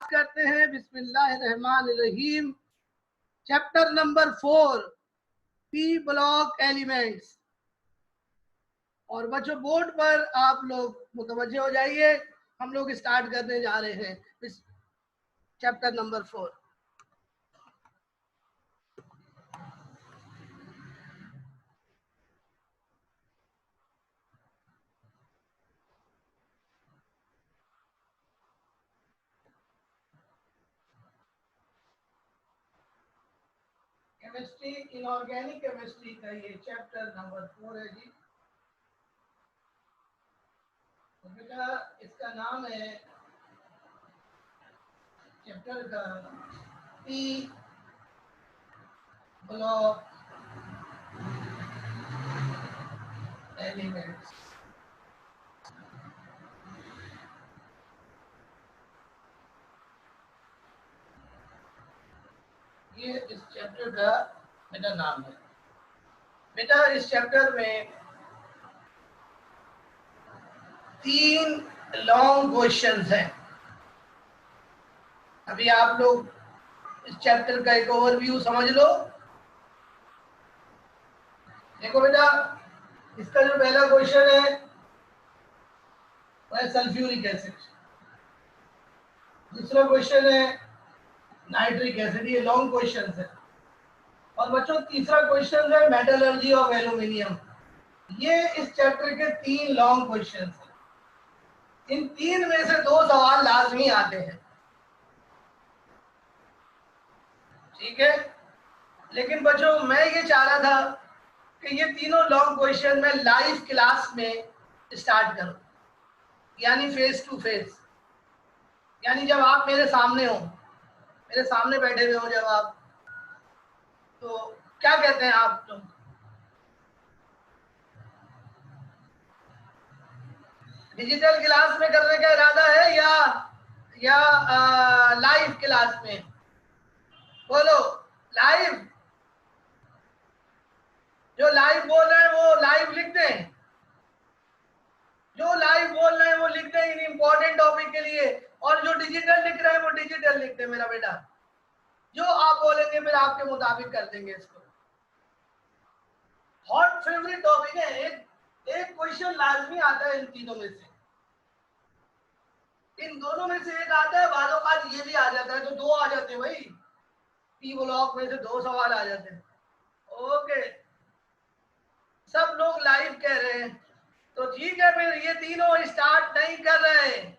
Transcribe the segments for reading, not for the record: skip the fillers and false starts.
करते हैं। बिस्मिल्लाहिर्रहमानिर्रहीम। Chapter number 4, P block elements. और बच्चों बोर्ड पर आप लोग मुतवज्जे हो जाइए, हम लोग स्टार्ट करने जा रहे हैं इस chapter number 4। Chemistry, inorganic chemistry का ये चैप्टर नंबर 4 है जी। तो बेटा इसका नाम है चैप्टर का पी ब्लॉक एलिमेंट्स। ये इस चैप्टर का मेरा नाम है। बेटा इस चैप्टर में 3 लॉन्ग क्वेश्चंस हैं। अभी आप लोग इस चैप्टर का एक ओवरव्यू समझ लो। देखो बेटा, इसका जो पहला क्वेश्चन है वह सल्फ्यूरिक एसिड, दूसरा क्वेश्चन है नाइट्रिक एसिड। ये लॉन्ग क्वेश्चन है। और बच्चों तीसरा क्वेश्चन है मेटलर्जी ऑफ एल्यूमिनियम। ये इस चैप्टर के 3 लॉन्ग क्वेश्चन हैं। इन 3 में से 2 सवाल लाजमी आते हैं, ठीक है। लेकिन बच्चों मैं ये चाह रहा था कि ये तीनों लॉन्ग क्वेश्चन मैं लाइव क्लास में स्टार्ट करूं, यानी फेस टू फेस, यानी जब आप मेरे सामने हो, मेरे सामने बैठे हुए हो जब आप, तो क्या कहते हैं आप लोग, डिजिटल क्लास में करने का इरादा है या लाइव क्लास में? बोलो लाइव। जो लाइव बोल रहे हैं वो लाइव लिख दें, जो लाइव बोल रहे हैं वो लिख दें इन इम्पोर्टेंट टॉपिक के लिए, और जो डिजिटल लिख रहे हैं वो डिजिटल लिख दें मेरा बेटा। जो आप बोलेंगे फिर आपके मुताबिक कर देंगे इसको। हॉट फेवरेट टॉपिक है। एक क्वेश्चन लाजमी आता है इन तीनों में से, इन दोनों में से एक आता है, बालों का ये भी आ जाता है, तो 2 आ जाते हैं भाई। पी ब्लॉक में से 2 सवाल आ जाते हैं। ओके, सब लोग लाइव कह रहे हैं, तो ठीक है। फिर ये तीनों स्टार्ट नहीं कर रहे हैं,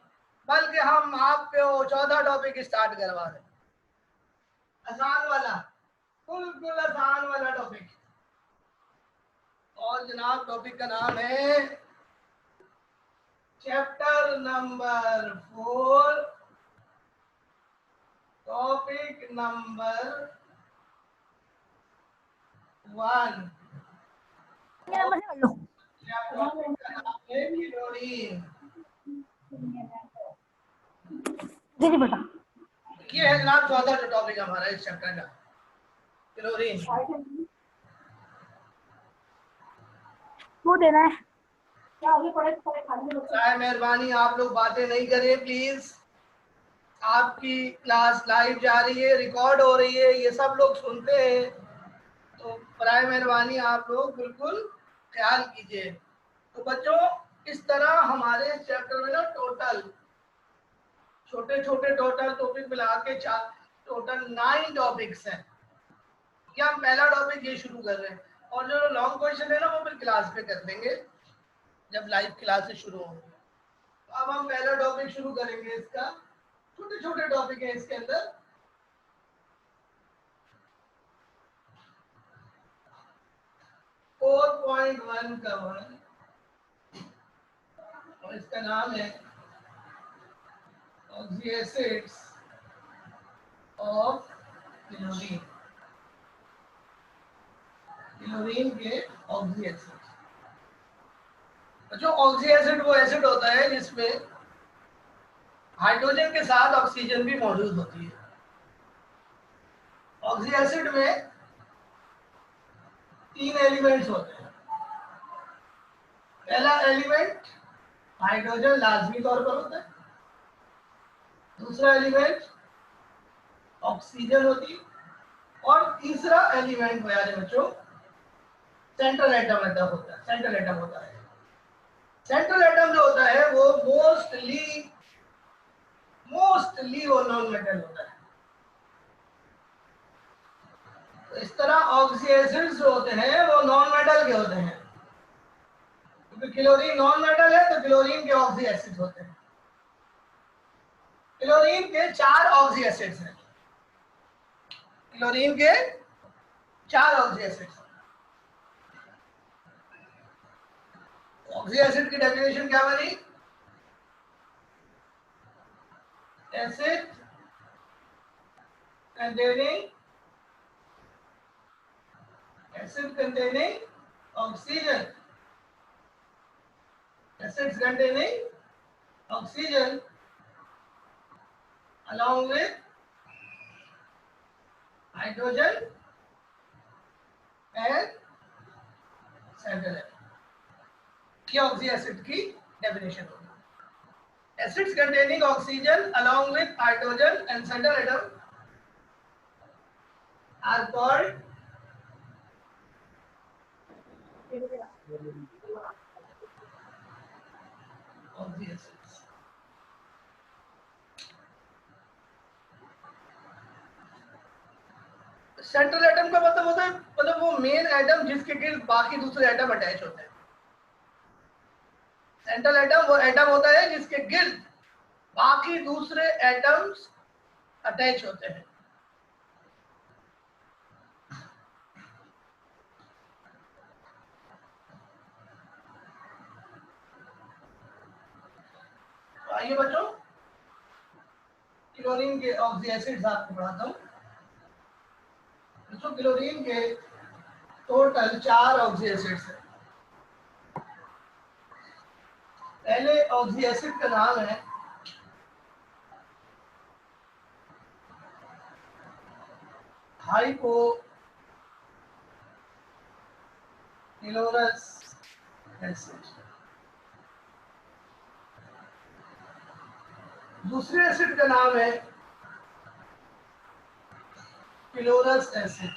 बल्कि हम आपको चौथा टॉपिक स्टार्ट करवा रहे हैं, आसान वाला, बिल्कुल आसान वाला टॉपिक। और जनाब टॉपिक का नाम है चैप्टर नंबर 4, टॉपिक नंबर 1। जी बेटा, ये है जनाब चौथा जो टॉपिक हमारा इस चैप्टर का, क्लोरीन। वो देना है। मेहरबानी आप लोग बातें नहीं करें प्लीज। आपकी क्लास लाइव जा रही है, रिकॉर्ड हो रही है, ये सब लोग सुनते हैं, तो बराए मेहरबानी आप लोग बिल्कुल ख्याल कीजिए। तो बच्चों इस तरह हमारे चैप्टर में ना टोटल छोटे छोटे टोटल टॉपिक मिला के टोटल 9 टॉपिक्स हैं। ये हम पहला टॉपिक ये शुरू कर रहे हैं, और जो लॉन्ग क्वेश्चन है ना वो फिर क्लास पे कर लेंगे जब लाइव क्लासेस शुरू होंगी। तो अब हम पहला टॉपिक शुरू करेंगे। इसका छोटे छोटे टॉपिक है इसके अंदर। फोर 4.1 का वन, और इसका नाम है oxy acids of chlorine. Chlorine के ऑक्सी एसिड। जो ऑक्सी एसिड वो एसिड होता है जिसमें हाइड्रोजन के साथ ऑक्सीजन भी मौजूद होती है। ऑक्सी एसिड में 3 एलिमेंट्स होते हैं। पहला एलिमेंट हाइड्रोजन लाजमी तौर पर होता है, दूसरा एलिमेंट ऑक्सीजन होती है। और तीसरा एलिमेंट हो यार बच्चों सेंट्रल एटम होता है। सेंट्रल एटम होता है, सेंट्रल एटम जो होता है वो मोस्टली वो नॉन मेटल होता है। तो इस तरह ऑक्सी एसिड्स जो होते हैं वो नॉन मेटल के होते हैं, क्योंकि क्लोरीन नॉन मेटल है तो क्लोरीन के ऑक्सी एसिड्स होते हैं। क्लोरीन के 4 ऑक्सी एसिड्स हैं, क्लोरीन के 4 ऑक्सी एसिड्स। ऑक्सी एसिड की डेफिनेशन क्या बनी? Acid containing oxygen, acids containing oxygen along with hydrogen and central atom। ये ऑक्सी एसिड की डेफिनेशन होगी। Acids containing oxygen along with hydrogen and central atom are called oxy acids. Central atom का मतलब होता है मतलब वो मेन एटम जिसके गिर्द बाकी दूसरे एटम अटैच होते हैं। सेंट्रल एटम वो एटम होता है जिसके गिर्द बाकी दूसरे एटम्स अटैच होते हैं। तो आइए बच्चों क्लोरीन के ऑक्सी एसिड्स आपको पढ़ाता हूँ। बच्चों क्लोरीन के टोटल 4 ऑक्सी एसिड्स हैं। पहले ऑक्सी एसिड का नाम है हाइपोक्लोरस एसिड। दूसरे एसिड का नाम है क्लोरस एसिड।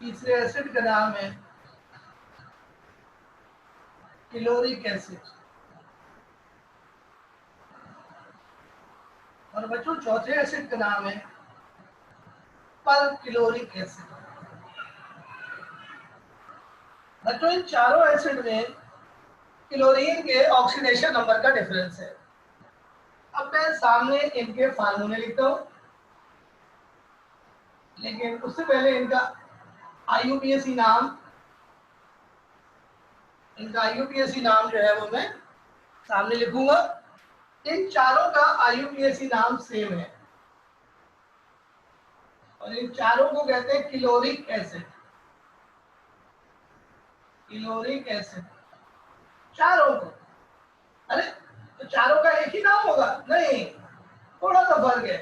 तीसरे एसिड का नाम है क्लोरिक एसिड। और बच्चों चौथे एसिड का नाम है परक्लोरिक एसिड। बच्चों इन चारों एसिड में क्लोरीन के ऑक्सीडेशन नंबर का डिफरेंस है। अब मैं सामने इनके फार्मूले लिखता हूं, लेकिन उससे पहले इनका IUPAC नाम जो है वो मैं सामने लिखूंगा। इन चारों का IUPAC नाम सेम है और इन चारों को कहते हैं क्लोरिक एसिड। क्लोरिक एसिड चारों को। अरे तो चारों का एक ही नाम होगा? नहीं, थोड़ा सा फर्क है,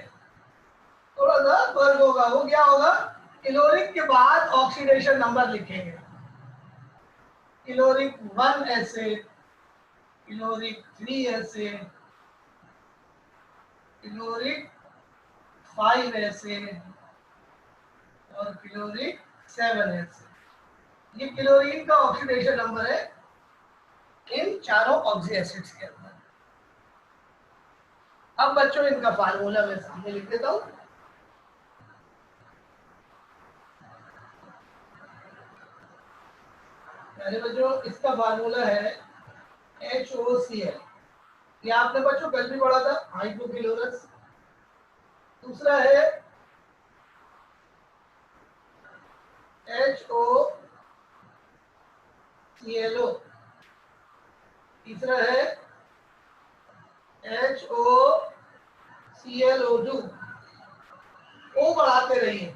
थोड़ा सा फर्क होगा। वो क्या होगा? क्लोरिक के बाद ऑक्सीडेशन नंबर लिखेंगे। Chloric 1 acid, chloric 3 acid, chloric 5 acid और क्लोरिक 7 एसिड। ये क्लोरीन का ऑक्सीडेशन नंबर है इन चारों ऑक्सी एसिड्स के अंदर। अब बच्चों इनका फार्मूला मैं सामने लिख देता हूं। पहले बच्चों इसका फार्मूला है HOCl। ये आपने बच्चों कल भी पढ़ा था, हाइपोक्लोरस। दूसरा है HOClO। तीसरा है HOClO2। O बढ़ाते रहिए,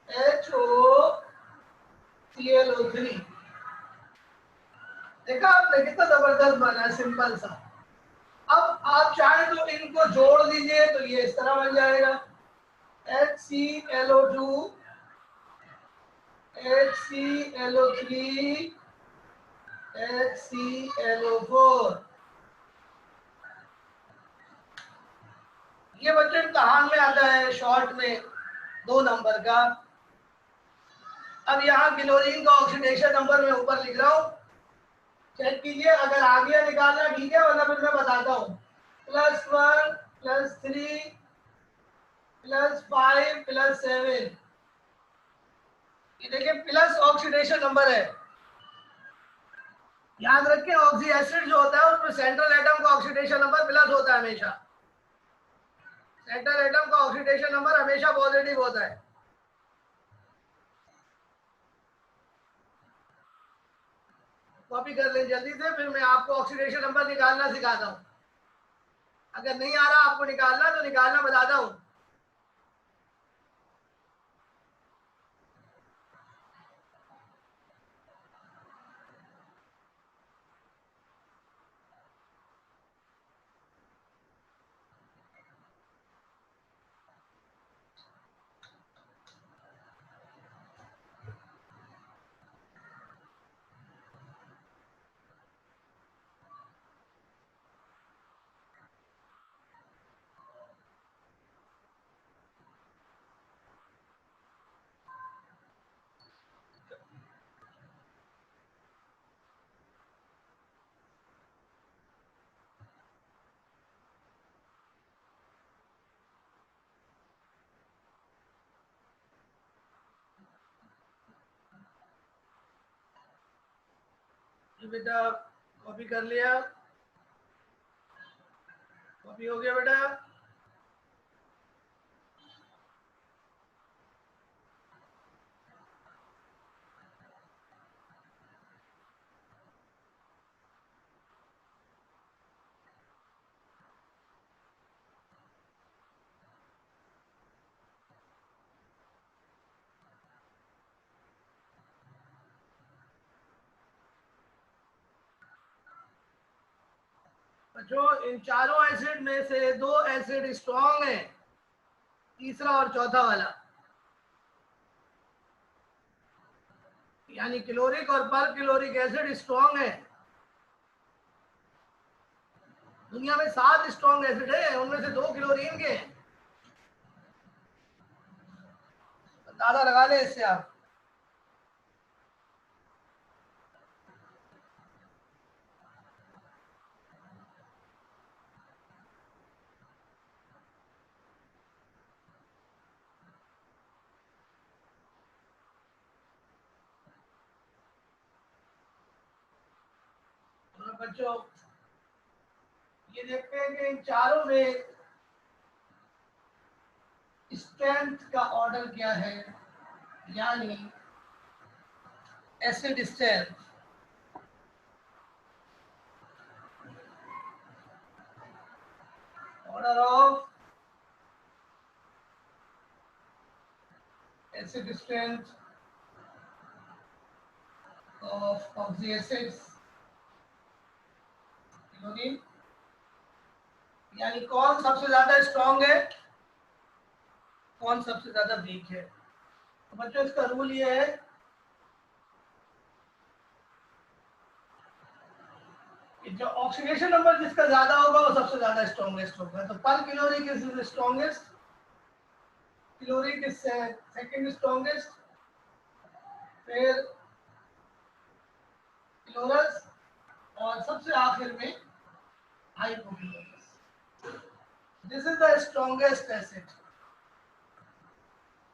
HOClO3। देखा आपने कितना जबरदस्त बना है, सिंपल सा। अब आप चाहें तो इनको जोड़ दीजिए तो ये इस तरह बन जाएगा HClO2 HClO3 HClO4। ये बच्चों इम्तहान में आता है शॉर्ट में 2 नंबर का। अब यहाँ क्लोरीन का ऑक्सीडेशन नंबर मैं ऊपर लिख रहा हूँ, चेक कीजिए। अगर आ गया निकालना ठीक है, वरना फिर मैं बताता हूँ। +1 +3 +5 +7, ये देखिए प्लस ऑक्सीडेशन नंबर है। याद रखें ऑक्सी एसिड जो होता है उसमें सेंट्रल एटम का ऑक्सीडेशन नंबर प्लस होता है हमेशा। सेंट्रल एटम का ऑक्सीडेशन नंबर हमेशा पॉजिटिव होता है। कॉपी कर लें जल्दी से, फिर मैं आपको ऑक्सीडेशन नंबर निकालना सिखाता हूँ। अगर नहीं आ रहा आपको निकालना तो निकालना बताता हूँ। बेटा कॉपी कर लिया, कॉपी हो गया बेटा। बच्चों इन चारों एसिड में से 2 एसिड स्ट्रॉन्ग है, तीसरा और चौथा वाला, यानी क्लोरिक और पर क्लोरिक एसिड स्ट्रॉन्ग है। दुनिया में 7 स्ट्रॉन्ग एसिड है, उनमें से 2 क्लोरीन के हैं। अंदाजा लगा लें इससे आप। और बच्चों ये देखते हैं कि इन चारों में स्ट्रेंथ का ऑर्डर क्या है, यानी acid strength. Order of acid strength of oxy acids, chlorine, यानी कौन सबसे ज्यादा स्ट्रॉन्ग है, कौन सबसे ज्यादा वीक है। तो बच्चों इसका रूल ये है कि जो ऑक्सीडेशन नंबर जिसका ज्यादा होगा वो सबसे ज्यादा स्ट्रॉन्गेस्ट होगा। तो पर chloric is strongest, chloric is second strongest, फिर क्लोरस, और सबसे आखिर में hypochlorous. This is the strongest acid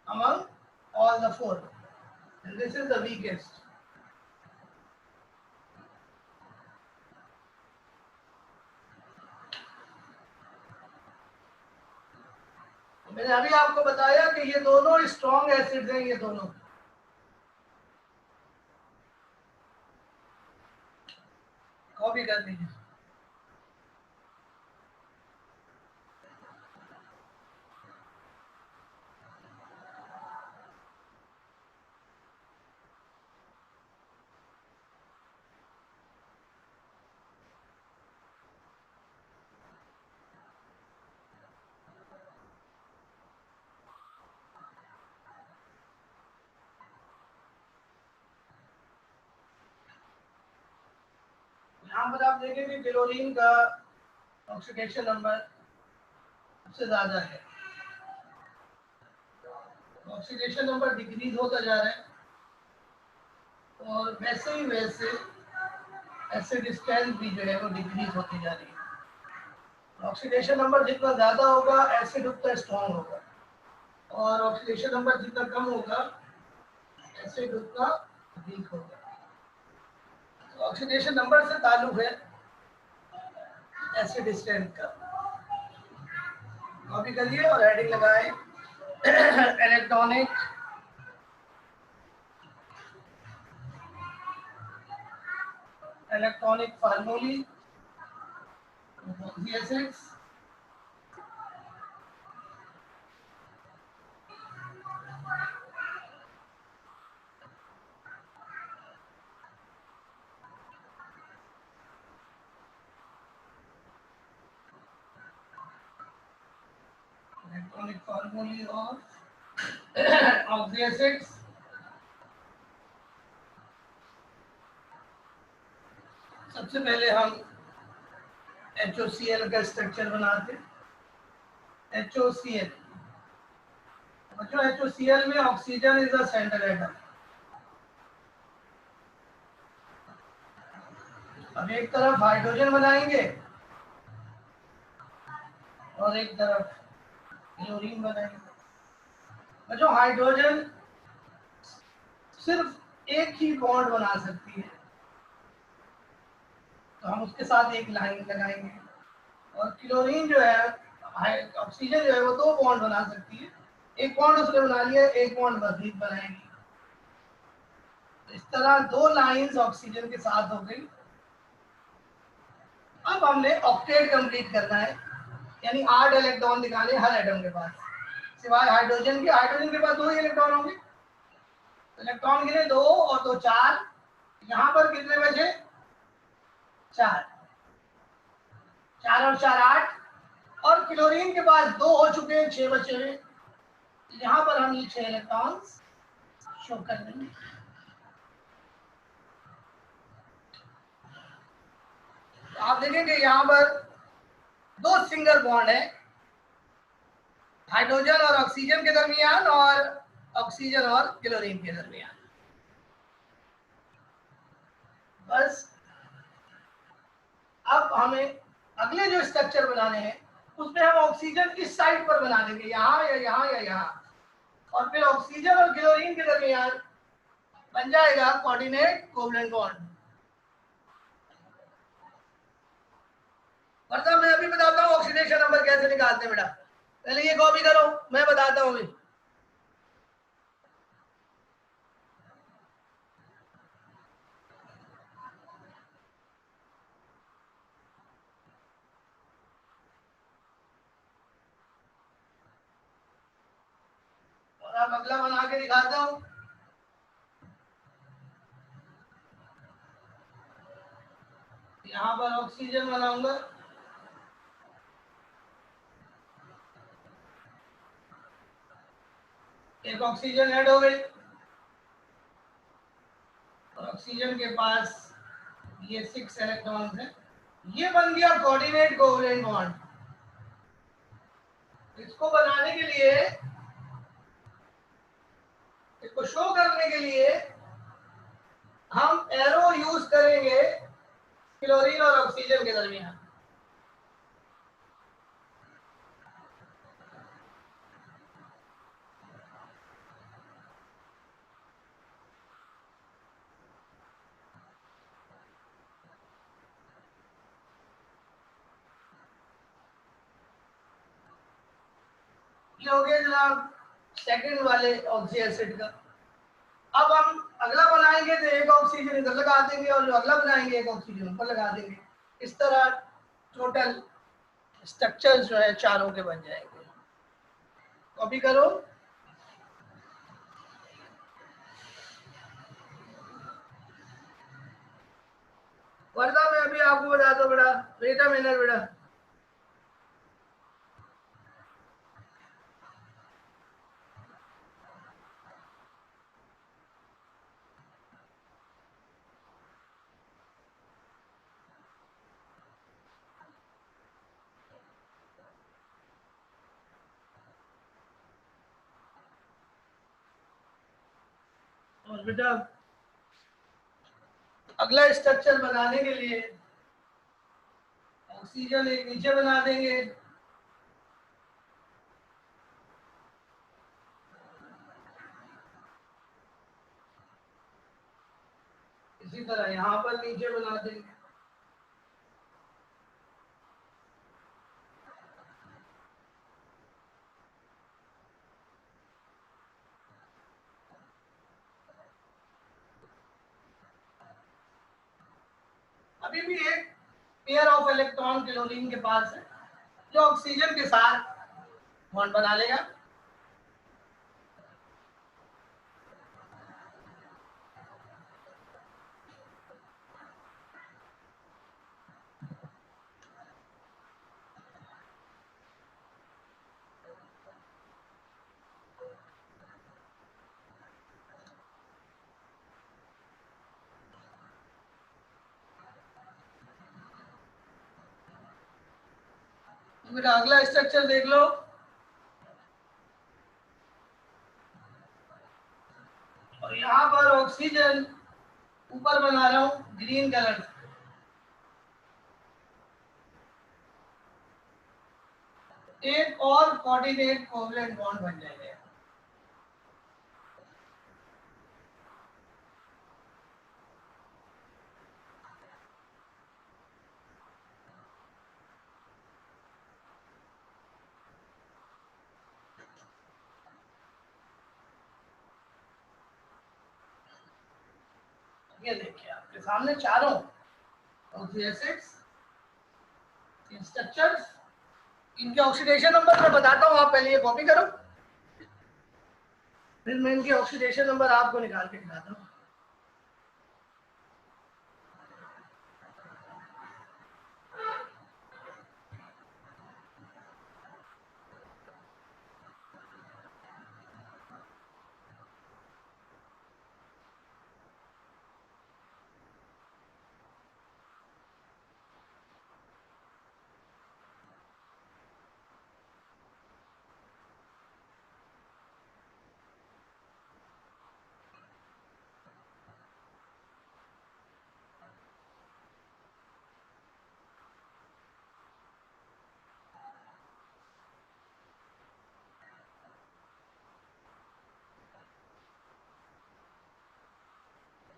among all the 4 and this is the weakest. मैंने अभी आपको बताया कि ये दोनों स्ट्रॉन्ग एसिड्स हैं, ये दोनों। कॉपी कर दीजिए। यहाँ पर आप देखेंगे क्लोरीन का ऑक्सीडेशन नंबर सबसे ज्यादा है। ऑक्सीडेशन नंबर डिक्रीज होता जा रहा है और वैसे ही वैसे एसिड स्ट्रेंथ भी जो है वो डिक्रीज होती जा रही है। ऑक्सीडेशन नंबर जितना ज़्यादा होगा एसिड उतना स्ट्रॉन्ग होगा, और ऑक्सीडेशन नंबर जितना कम होगा एसिड उतना वीक होगा। तो ऑक्सीडेशन नंबर से ताल्लुक है एसिड स्ट्रेंथ का। कॉपी करिए और हेडिंग लगाए electronic formulae acids, electronic formulae of the acids. सबसे पहले हम HOCl का स्ट्रक्चर बनाते हैं। HOCl बच्चों, HOCl में oxygen is the central atom. अब एक तरफ हाइड्रोजन बनाएंगे और एक तरफ क्लोरीन बनाएंगे। बच्चों, हाइड्रोजन सिर्फ एक ही बॉन्ड बना सकती है, तो हम उसके साथ एक लाइन लगाएंगे। और क्लोरीन जो है, ऑक्सीजन जो है वो दो बॉन्ड बना सकती है, एक बॉन्ड उसने बना लिया, एक बॉन्ड मजीद बनाएंगे। तो इस तरह दो लाइंस ऑक्सीजन के साथ हो गई। अब हमने ऑक्टेट कंप्लीट करना है, यानी 8 इलेक्ट्रॉन दिखाने हर एटम के पास, सिवाय हाइड्रोजन के। हाइड्रोजन के पास 2 ही इलेक्ट्रॉन होंगे, इलेक्ट्रॉन गिने 2 और 2 4। यहाँ पर कितने बचे? 4। 4 और 4 8। और क्लोरीन के पास 2 हो चुके हैं, 6 बचे हुए। यहाँ पर हम ये 6 इलेक्ट्रॉन्स शो कर देंगे। तो आप देखेंगे यहाँ पर 2 सिंगल बॉन्ड है, हाइड्रोजन और ऑक्सीजन के दरमियान और ऑक्सीजन और क्लोरीन के दरमियान। बस अब हमें अगले जो स्ट्रक्चर बनाने हैं उसमें हम ऑक्सीजन इस साइड पर बना देंगे, यहाँ या यहाँ या यहाँ, और फिर ऑक्सीजन और क्लोरीन के दरमियान बन जाएगा कोऑर्डिनेट कोवलेंट बॉन्ड। मतलब मैं अभी बताता हूँ ऑक्सीडेशन नंबर कैसे निकालते हैं बेटा, पहले ये कॉपी करो, मैं बताता हूँ अभी। और अब अगला बना के दिखाता हूँ। यहाँ पर ऑक्सीजन बनाऊंगा, एक ऑक्सीजन ऐड हो गई, और ऑक्सीजन के पास ये 6 इलेक्ट्रॉन्स हैं। ये बन गया कोऑर्डिनेट कोवलेंट बॉन्ड। इसको बनाने के लिए, इसको शो करने के लिए हम एरो यूज करेंगे क्लोरीन और ऑक्सीजन के दरमियान। ये हो गया जनाब सेकंड वाले ऑक्सी एसिड का। अब हम अगला बनाएंगे तो एक ऑक्सीजन इधर लगा देंगे और जो अगला बनाएंगे एक ऑक्सीजन ऊपर लगा देंगे। इस तरह टोटल स्ट्रक्चर्स जो है चारों के बन जाएंगे। कॉपी करो। वर्दा मैं अभी आपको बताता हूँ बेटा, वेट अ मिनट बेटा। और बेटा अगला स्ट्रक्चर बनाने के लिए ऑक्सीजन एक नीचे बना देंगे, इसी तरह यहाँ पर नीचे बना देंगे। अभी भी एक पेयर ऑफ इलेक्ट्रॉन क्लोरीन के पास है जो ऑक्सीजन के साथ बॉन्ड बना लेगा। बेटा अगला स्ट्रक्चर देख लो, और यहाँ पर ऑक्सीजन ऊपर बना रहा हूँ ग्रीन कलर से। एक और कोऑर्डिनेट कोवलेंट बॉन्ड बन जाएगा। ये देखिए आपके सामने चारों एसिड्स स्ट्रक्चर्स, इनके ऑक्सीडेशन नंबर मैं बताता हूँ, आप पहले ये कॉपी करो, फिर मैं इनके ऑक्सीडेशन नंबर आपको निकाल के दिखाता हूँ।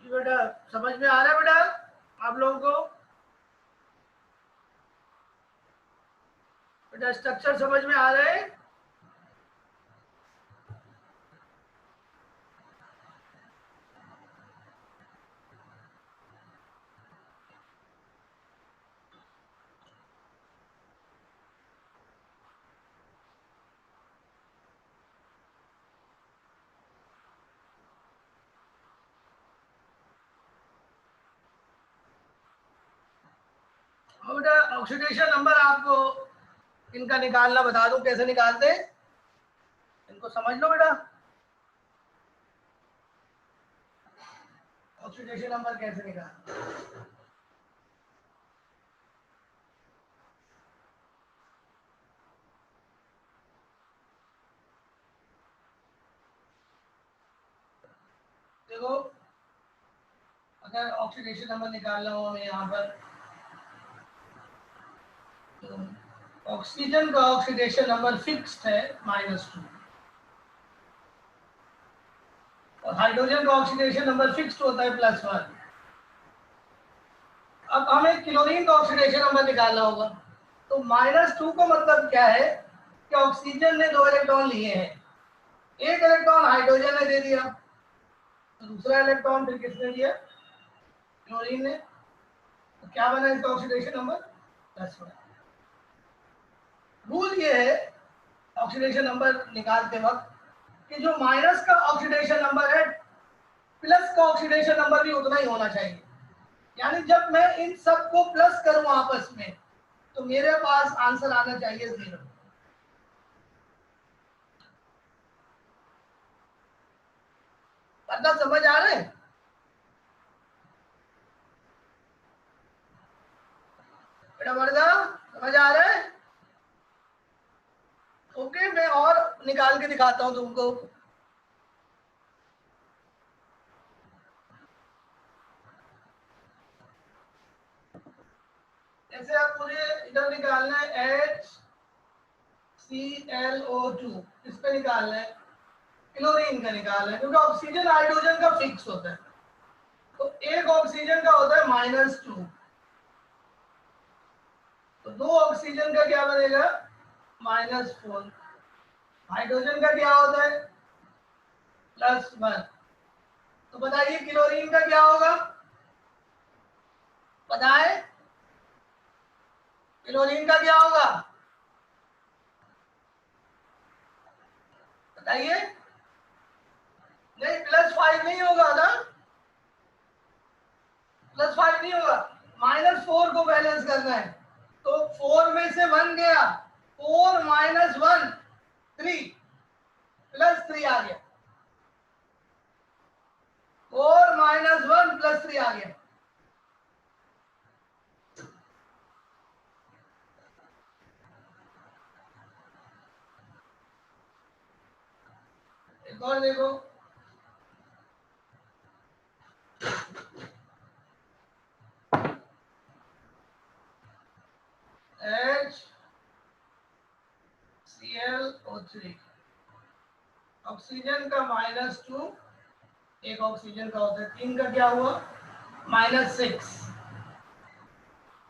बेटा समझ में आ रहा है बेटा आप लोगों को? बेटा स्ट्रक्चर समझ में आ रहे हैं? बेटा ऑक्सीडेशन नंबर आपको इनका निकालना बता दूं, कैसे निकालते हैं इनको समझ लो बेटा। ऑक्सीडेशन नंबर कैसे निकालते हैं? देखो अगर ऑक्सीडेशन नंबर निकालना हो हमें यहाँ पर, तो ऑक्सीजन का ऑक्सीडेशन नंबर फिक्स्ड है -2 और हाइड्रोजन का ऑक्सीडेशन नंबर फिक्स्ड होता है +1। अब हमें क्लोरीन का ऑक्सीडेशन नंबर निकालना होगा, तो -2 का मतलब क्या है कि ऑक्सीजन ने 2 इलेक्ट्रॉन लिए हैं, एक इलेक्ट्रॉन हाइड्रोजन ने दे दिया, तो दूसरा इलेक्ट्रॉन फिर किसने दिया? क्लोरीन ने। तो क्या बना इसका ऑक्सीडेशन नंबर? +1। रूल ये है ऑक्सीडेशन नंबर निकालते वक्त कि जो माइनस का ऑक्सीडेशन नंबर है प्लस का ऑक्सीडेशन नंबर भी उतना ही होना चाहिए। यानी जब मैं इन सब को प्लस करूं आपस में तो मेरे पास आंसर आना चाहिए 0। मतलब समझ आ रहे हैं बेटा? मर्दा समझ आ रहा है? ओके, मैं और निकाल के दिखाता हूं तुमको। ऐसे आप मुझे इधर निकालना है HClO2, इस पे निकालना है, क्लोरीन का निकालना है, क्योंकि ऑक्सीजन हाइड्रोजन का फिक्स होता है। तो एक ऑक्सीजन का होता है -2, तो दो ऑक्सीजन का क्या बनेगा -4। हाइड्रोजन का क्या होता है +1। तो बताइए क्लोरीन का क्या होगा, बताए क्लोरीन का क्या होगा, बताइए। नहीं +5 नहीं होगा ना, +5 नहीं होगा, -4 को बैलेंस करना है। तो 4 में से 1 गया, 4 - 1 3, +3 आ गया, 4 - 1 +3 आ गया। एक और देखो, HClO3, ऑक्सीजन का -2, एक ऑक्सीजन का होता है, 3 का क्या हुआ -6,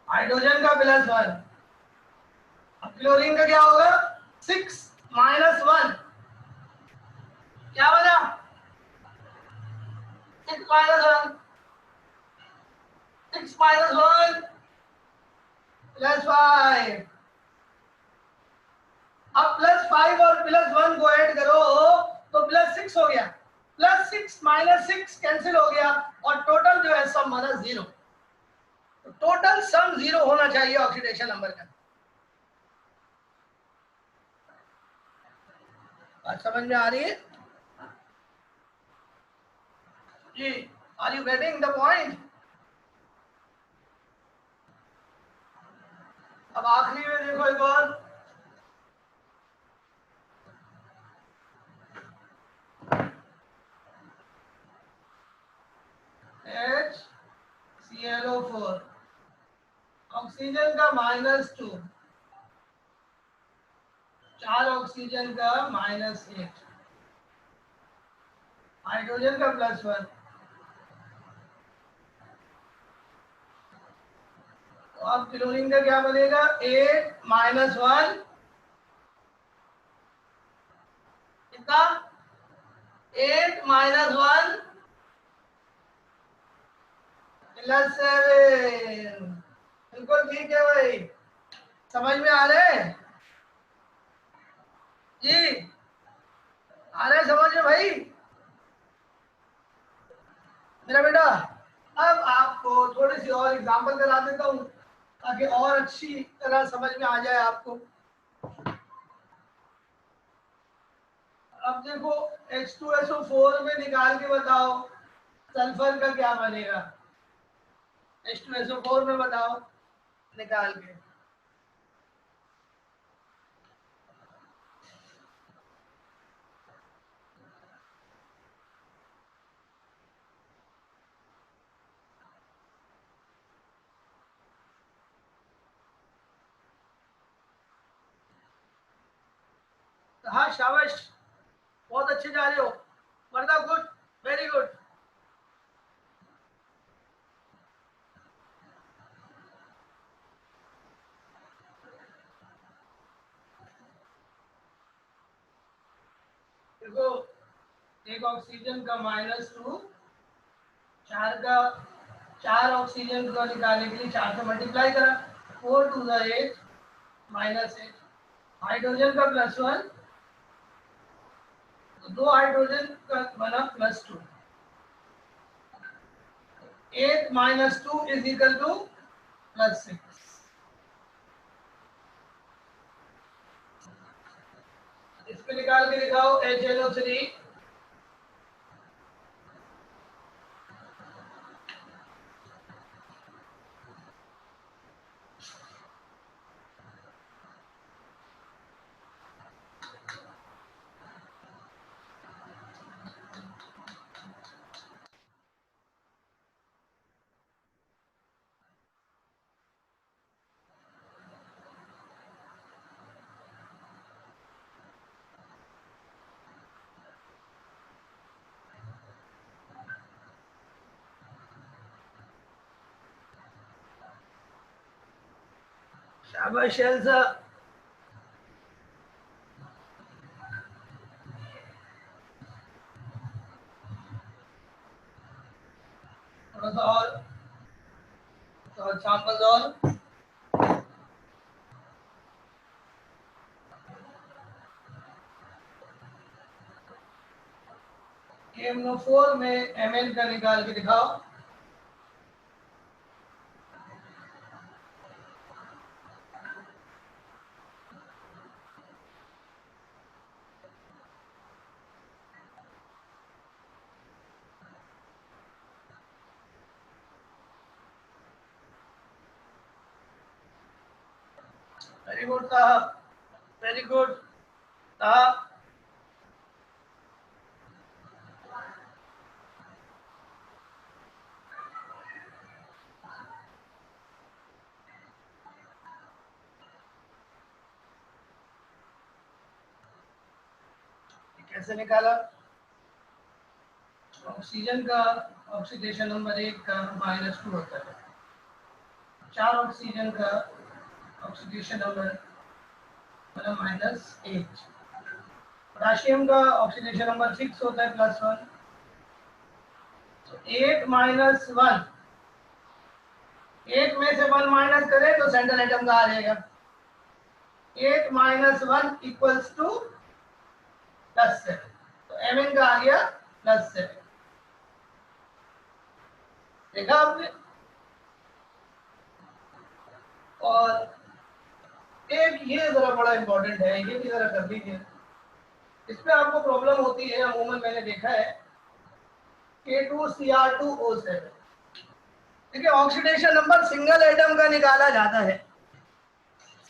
हाइड्रोजन का +1। अब क्लोरीन का क्या होगा 6 - 1, क्या बना 6 - 1, 6 - 1 +5। अब +5 और +1 को ऐड करो तो +6 हो गया, +6 - 6 कैंसिल हो गया और टोटल जो है सम बना 0। तो टोटल सम 0 होना चाहिए ऑक्सीडेशन नंबर का। बात समझ में आ रही है जी? Are you getting the point? अब आखिरी में देखो एक और, HClO4, ऑक्सीजन का -2, 4 ऑक्सीजन का -8, हाइड्रोजन का +1। तो अब क्लोरीन का क्या बनेगा 8 - 1 कितना 8 - 1 +7। बिल्कुल ठीक है भाई, समझ में आ रहे हैं जी? आ रहे समझ में भाई मेरा बेटा? अब आपको थोड़ी सी और एग्जांपल करा देता हूँ ताकि और अच्छी तरह समझ में आ जाए आपको। अब देखो H2SO4 में निकाल के बताओ सल्फर का क्या बनेगा, H2SO4 में बताओ निकाल के। हाँ शाबाश, बहुत अच्छे जा रहे हो, वर्दा गुड, वेरी गुड। देखो एक ऑक्सीजन का -2, 4 का 4 ऑक्सीजन को निकालने के लिए 4 से मल्टीप्लाई करा, 4 2 8 -8, हाइड्रोजन का +1, तो 2 हाइड्रोजन का बना +2, 8 - 2 = +6। इसको निकाल के दिखाओ HNO3, शाबाश शेल्सा। थोड़ा सा और, तो एग्जाम्पल और। KM4 में MN का निकाल के दिखाओ। वेरी गुड साहब, वेरी गुड साहब। कैसे निकाला? ऑक्सीजन का ऑक्सीडेशन नंबर 1 का -2 होता है। 4 ऑक्सीजन का ऑक्सीडेशन नंबर -8। पोटाशियम का ऑक्सीडेशन नंबर 6 होता है +1। तो 8 - 1, 8 में से 1 माइनस करें तो सेंट्रल एटम का आ जाएगा। 8 - 1 इक्वल्स टू +7। तो Mn का आ गया +7। देखा आपने? और एक ये जरा बड़ा इंपॉर्टेंट है, ये भी जरा कर लीजिए। इसमें आपको प्रॉब्लम होती है, अमूमन मैंने देखा है, K2Cr2O7। देखिए ऑक्सीडेशन नंबर सिंगल एटम का निकाला जाता है,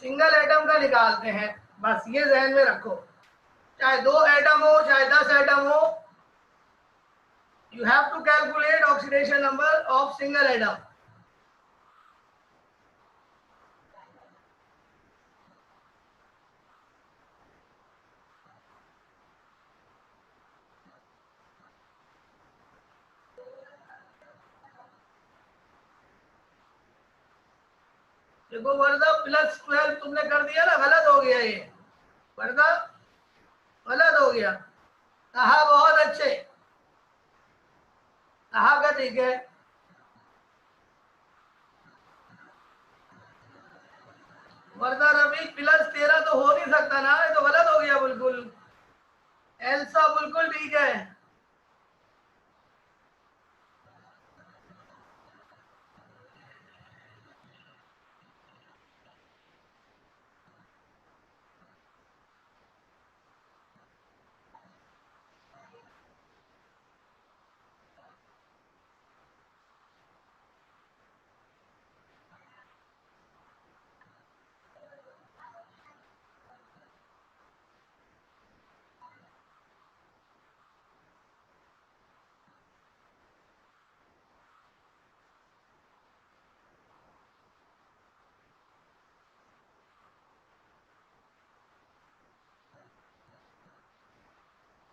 सिंगल एटम का निकालते हैं, बस ये ध्यान में रखो। चाहे 2 एटम हो चाहे 10 एटम हो, you have to calculate oxidation number of single atom. देखो वर्दा +12 तुमने कर दिया ना, गलत हो गया ये वर्दा, गलत हो गया। कहा बहुत अच्छे, कहा का ठीक है। वर्दा रवि +13 तो हो नहीं सकता ना, ये तो गलत हो गया बिल्कुल। एल्सा बिल्कुल ठीक है।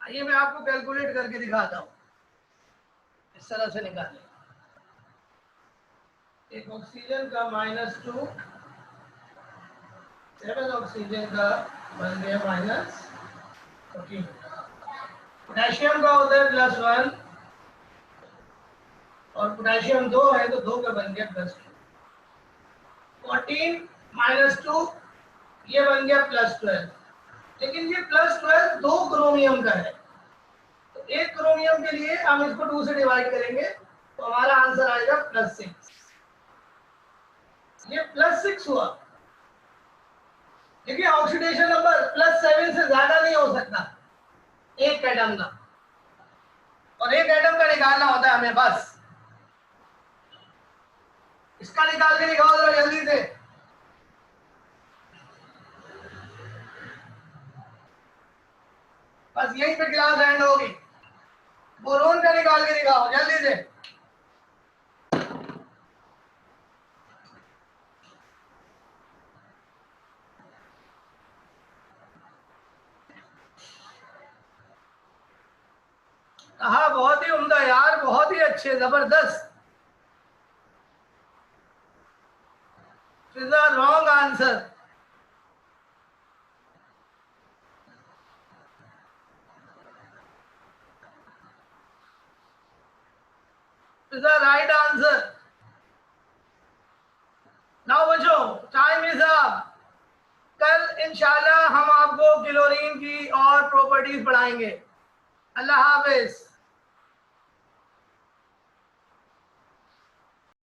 आइए मैं आपको कैलकुलेट करके दिखाता हूँ, इस तरह से निकालें। एक ऑक्सीजन का -2, 7 ऑक्सीजन का बन गया -14। पोटेशियम का होता है +1 और पोटेशियम 2 है तो 2 का बन गया +2। 14 - 2 ये बन गया +12। लेकिन ये +12 2 क्रोमियम का है, तो एक क्रोमियम के लिए हम इसको 2 से डिवाइड करेंगे तो हमारा आंसर आएगा +6। ये +6 हुआ। देखिए ऑक्सीडेशन नंबर +7 से ज्यादा नहीं हो सकता एक एटम का, और एक एटम का निकालना होता है हमें बस। इसका निकाल के दिखाओ जरा जल्दी से। बस यहीं पे क्लास एंड होगी। बोरोन का निकाल के दिखाओ जल्दी से। हाँ बहुत ही उम्दा यार, बहुत ही अच्छे, जबरदस्त। is the wrong answer. Is the right answer. Now बच्चों टाइम इज अप. कल इंशाल्लाह हम आपको क्लोरीन की और प्रॉपर्टीज पढ़ाएंगे. अल्लाह हाफिज.